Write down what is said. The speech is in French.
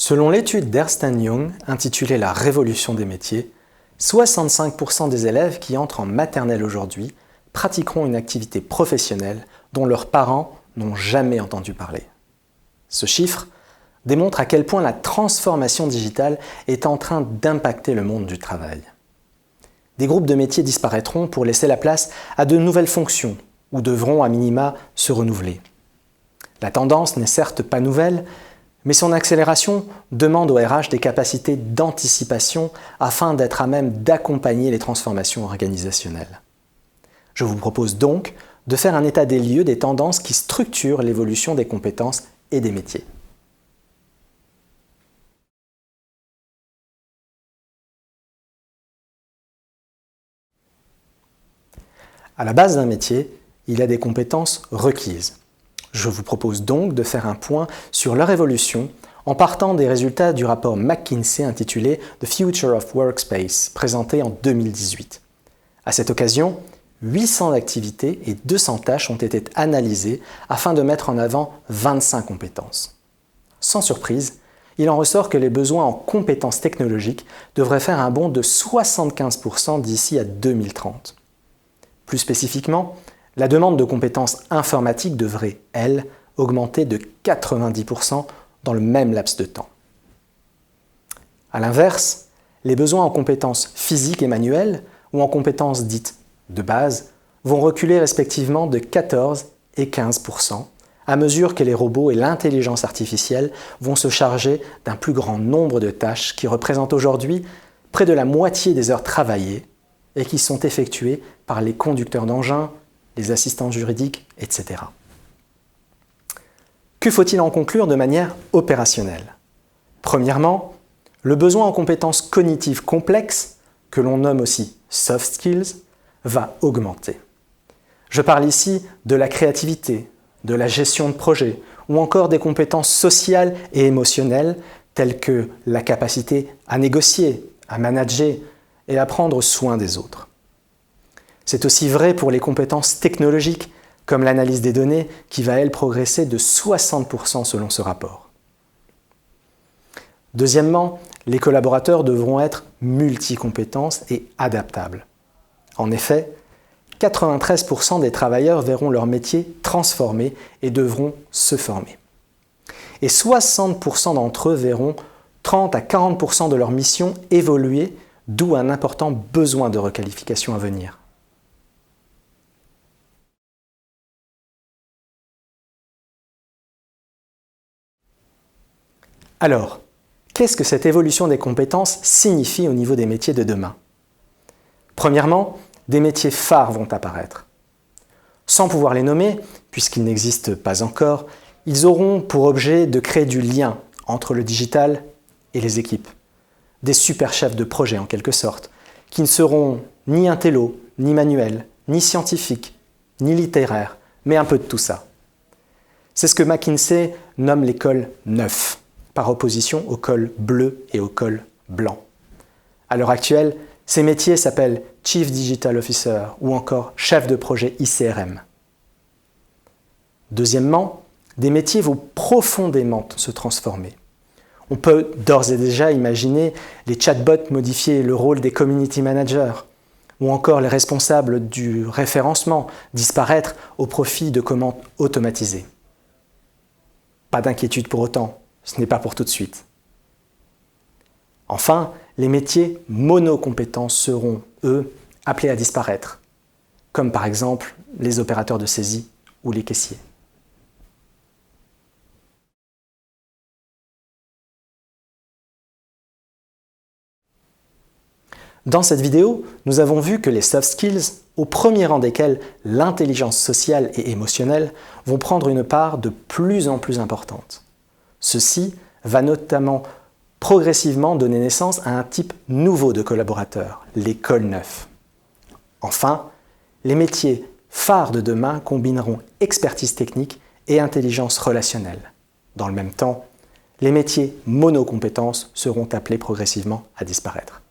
Selon l'étude d'Ernst & Young intitulée « La révolution des métiers », 65% des élèves qui entrent en maternelle aujourd'hui pratiqueront une activité professionnelle dont leurs parents n'ont jamais entendu parler. Ce chiffre démontre à quel point la transformation digitale est en train d'impacter le monde du travail. Des groupes de métiers disparaîtront pour laisser la place à de nouvelles fonctions ou devront à minima se renouveler. La tendance n'est certes pas nouvelle, mais son accélération demande au RH des capacités d'anticipation afin d'être à même d'accompagner les transformations organisationnelles. Je vous propose donc de faire un état des lieux des tendances qui structurent l'évolution des compétences et des métiers. À la base d'un métier, il y a des compétences requises. Je vous propose donc de faire un point sur leur évolution en partant des résultats du rapport McKinsey intitulé « The Future of Workspace » présenté en 2018. À cette occasion, 800 activités et 200 tâches ont été analysées afin de mettre en avant 25 compétences. Sans surprise, il en ressort que les besoins en compétences technologiques devraient faire un bond de 75% d'ici à 2030. Plus spécifiquement, la demande de compétences informatiques devrait, elle, augmenter de 90% dans le même laps de temps. A l'inverse, les besoins en compétences physiques et manuelles ou en compétences dites de base vont reculer respectivement de 14 et 15% à mesure que les robots et l'intelligence artificielle vont se charger d'un plus grand nombre de tâches qui représentent aujourd'hui près de la moitié des heures travaillées et qui sont effectuées par les conducteurs d'engins, les assistants juridiques, etc. Que faut-il en conclure de manière opérationnelle? Premièrement, le besoin en compétences cognitives complexes, que l'on nomme aussi soft skills, va augmenter. Je parle ici de la créativité, de la gestion de projet, ou encore des compétences sociales et émotionnelles telles que la capacité à négocier, à manager et à prendre soin des autres. C'est aussi vrai pour les compétences technologiques, comme l'analyse des données, qui va, elle, progresser de 60% selon ce rapport. Deuxièmement, les collaborateurs devront être multicompétences et adaptables. En effet, 93% des travailleurs verront leur métier transformé et devront se former. Et 60% d'entre eux verront 30 à 40% de leur mission évoluer, d'où un important besoin de requalification à venir. Alors, qu'est-ce que cette évolution des compétences signifie au niveau des métiers de demain? Premièrement, des métiers phares vont apparaître. Sans pouvoir les nommer, puisqu'ils n'existent pas encore, ils auront pour objet de créer du lien entre le digital et les équipes. Des super chefs de projet en quelque sorte, qui ne seront ni intello, ni manuels, ni scientifiques, ni littéraires, mais un peu de tout ça. C'est ce que McKinsey nomme les cols neufs, par opposition au col bleu et au col blanc. À l'heure actuelle, ces métiers s'appellent Chief Digital Officer ou encore chef de projet ICRM. Deuxièmement, des métiers vont profondément se transformer. On peut d'ores et déjà imaginer les chatbots modifier le rôle des community managers ou encore les responsables du référencement disparaître au profit de commandes automatisées. Pas d'inquiétude pour autant. Ce n'est pas pour tout de suite. Enfin, les métiers monocompétences seront, eux, appelés à disparaître, comme par exemple les opérateurs de saisie ou les caissiers. Dans cette vidéo, nous avons vu que les soft skills, au premier rang desquels l'intelligence sociale et émotionnelle, vont prendre une part de plus en plus importante. Ceci va notamment progressivement donner naissance à un type nouveau de collaborateurs, les cols neufs. Enfin, les métiers phares de demain combineront expertise technique et intelligence relationnelle. Dans le même temps, les métiers monocompétences seront appelés progressivement à disparaître.